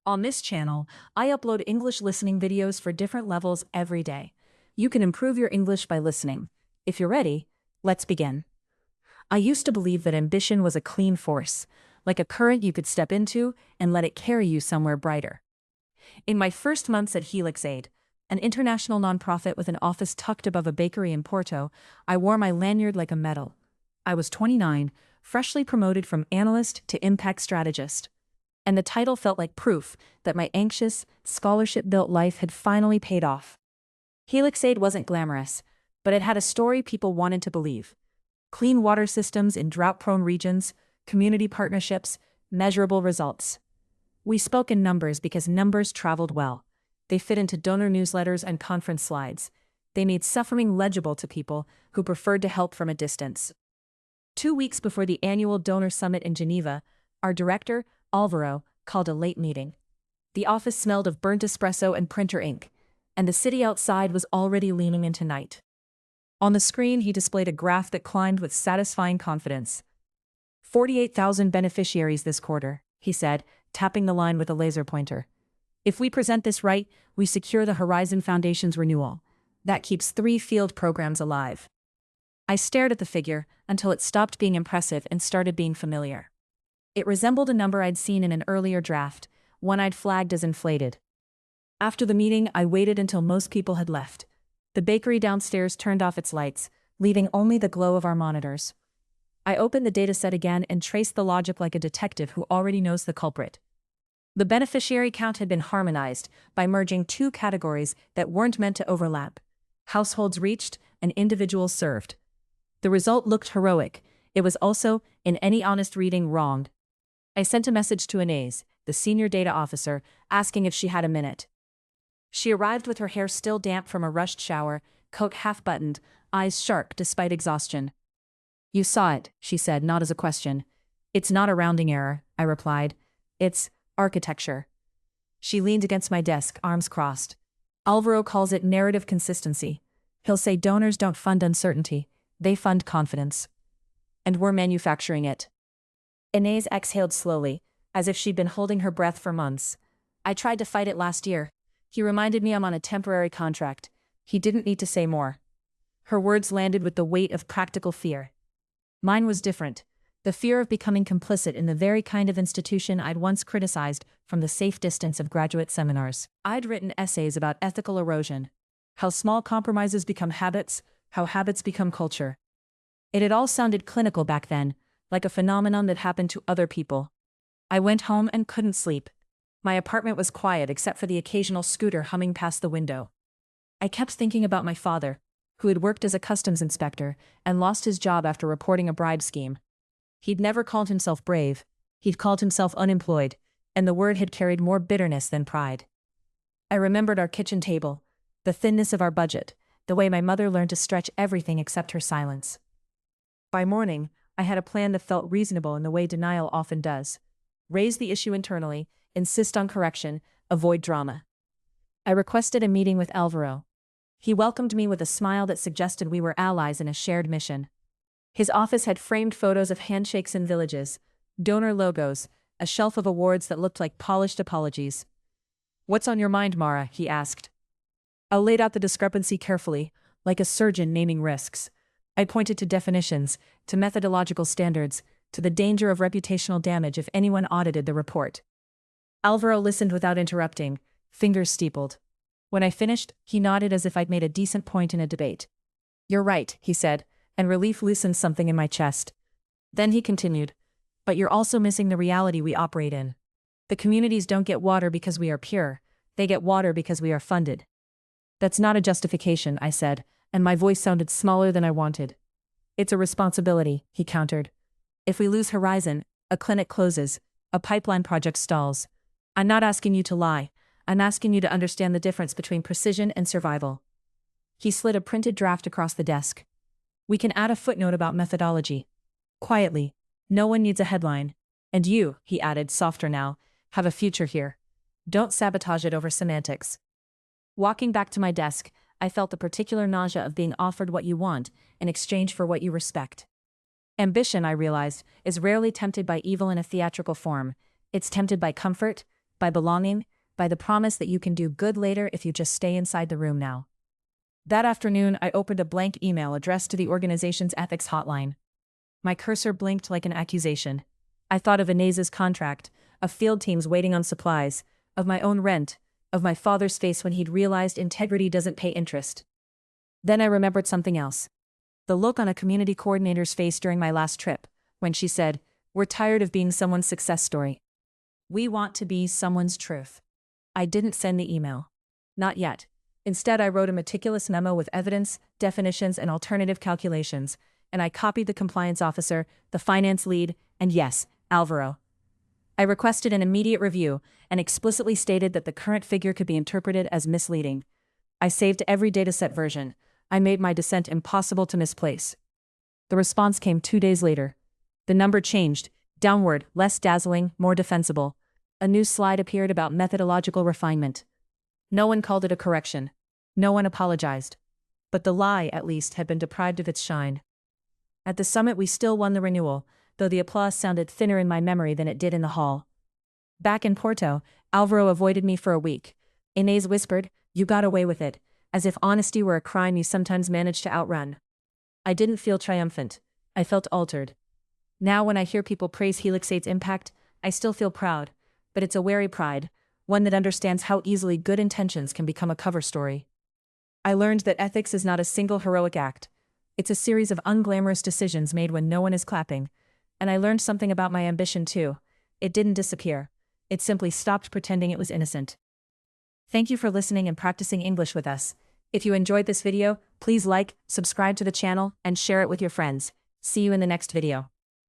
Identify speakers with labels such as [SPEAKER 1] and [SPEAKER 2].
[SPEAKER 1] On this channel, I upload English listening videos for different levels every day. You can improve your English by listening. If you're ready, let's begin. I used to believe that ambition was a clean force, like a current you could step into and let it carry you somewhere brighter. In my first months at Helix Aid, an international nonprofit with an office tucked above a bakery in Porto, I wore my lanyard like a medal. I was 29, freshly promoted from analyst to impact strategist. And the title felt like proof that my anxious, scholarship-built life had finally paid off. Helix Aid wasn't glamorous, but it had a story people wanted to believe. Clean water systems in drought-prone regions, community partnerships, measurable results. We spoke in numbers because numbers traveled well. They fit into donor newsletters and conference slides. They made suffering legible to people who preferred to help from a distance. 2 weeks before the annual donor summit in Geneva, our director, Alvaro, called a late meeting. The office smelled of burnt espresso and printer ink, and the city outside was already leaning into night. On the screen, he displayed a graph that climbed with satisfying confidence. 48,000 beneficiaries this quarter, he said, tapping the line with a laser pointer. If we present this right, we secure the Horizon Foundation's renewal. That keeps 3 field programs alive. I stared at the figure until it stopped being impressive and started being familiar. It resembled a number I'd seen in an earlier draft, one I'd flagged as inflated. After the meeting, I waited until most people had left. The bakery downstairs turned off its lights, leaving only the glow of our monitors. I opened the dataset again and traced the logic like a detective who already knows the culprit. The beneficiary count had been harmonized by merging 2 categories that weren't meant to overlap: households reached and individuals served. The result looked heroic. It was also, in any honest reading, wrong. I sent a message to Inez, the senior data officer, asking if she had a minute. She arrived with her hair still damp from a rushed shower, coat half-buttoned, eyes sharp despite exhaustion. "You saw it," she said, not as a question. "It's not a rounding error," I replied. "It's architecture." She leaned against my desk, arms crossed. "Alvaro calls it narrative consistency. He'll say donors don't fund uncertainty, they fund confidence. And we're manufacturing it." Inez exhaled slowly, as if she'd been holding her breath for months. "I tried to fight it last year. He reminded me I'm on a temporary contract. He didn't need to say more." Her words landed with the weight of practical fear. Mine was different. The fear of becoming complicit in the very kind of institution I'd once criticized from the safe distance of graduate seminars. I'd written essays about ethical erosion, how small compromises become habits, how habits become culture. It had all sounded clinical back then, like a phenomenon that happened to other people. I went home and couldn't sleep. My apartment was quiet except for the occasional scooter humming past the window. I kept thinking about my father, who had worked as a customs inspector and lost his job after reporting a bribe scheme. He'd never called himself brave, he'd called himself unemployed, and the word had carried more bitterness than pride. I remembered our kitchen table, the thinness of our budget, the way my mother learned to stretch everything except her silence. By morning, I had a plan that felt reasonable in the way denial often does. Raise the issue internally, insist on correction, avoid drama. I requested a meeting with Alvaro. He welcomed me with a smile that suggested we were allies in a shared mission. His office had framed photos of handshakes in villages, donor logos, a shelf of awards that looked like polished apologies. "What's on your mind, Mara?" he asked. I laid out the discrepancy carefully, like a surgeon naming risks. I pointed to definitions, to methodological standards, to the danger of reputational damage if anyone audited the report. Alvaro listened without interrupting, fingers steepled. When I finished, he nodded as if I'd made a decent point in a debate. "You're right," he said, and relief loosened something in my chest. Then he continued, "But you're also missing the reality we operate in. The communities don't get water because we are pure, they get water because we are funded." "That's not a justification," I said, and my voice sounded smaller than I wanted. "It's a responsibility," he countered. "If we lose Horizon, a clinic closes, a pipeline project stalls. I'm not asking you to lie, I'm asking you to understand the difference between precision and survival." He slid a printed draft across the desk. "We can add a footnote about methodology. Quietly. No one needs a headline. And you," he added, softer now, "have a future here. Don't sabotage it over semantics." Walking back to my desk, I felt the particular nausea of being offered what you want in exchange for what you respect. Ambition, I realized, is rarely tempted by evil in a theatrical form. It's tempted by comfort, by belonging, by the promise that you can do good later if you just stay inside the room now. That afternoon, I opened a blank email addressed to the organization's ethics hotline. My cursor blinked like an accusation. I thought of Inase's contract, of field teams waiting on supplies, of my own rent, of my father's face when he'd realized integrity doesn't pay interest. Then I remembered something else. The look on a community coordinator's face during my last trip, when she said, "We're tired of being someone's success story. We want to be someone's truth." I didn't send the email. Not yet. Instead, I wrote a meticulous memo with evidence, definitions, and alternative calculations, and I copied the compliance officer, the finance lead, and yes, Alvaro. I requested an immediate review and explicitly stated that the current figure could be interpreted as misleading. I saved every dataset version. I made my dissent impossible to misplace. The response came 2 days later. The number changed, downward, less dazzling, more defensible. A new slide appeared about methodological refinement. No one called it a correction. No one apologized. But the lie, at least, had been deprived of its shine. At the summit we still won the renewal, though the applause sounded thinner in my memory than it did in the hall. Back in Porto, Alvaro avoided me for a week. Inés whispered, "You got away with it," as if honesty were a crime you sometimes managed to outrun. I didn't feel triumphant. I felt altered. Now when I hear people praise Helix8's impact, I still feel proud, but it's a wary pride, one that understands how easily good intentions can become a cover story. I learned that ethics is not a single heroic act. It's a series of unglamorous decisions made when no one is clapping. And I learned something about my ambition too. It didn't disappear. It simply stopped pretending it was innocent. Thank you for listening and practicing English with us. If you enjoyed this video, please like, subscribe to the channel, and share it with your friends. See you in the next video.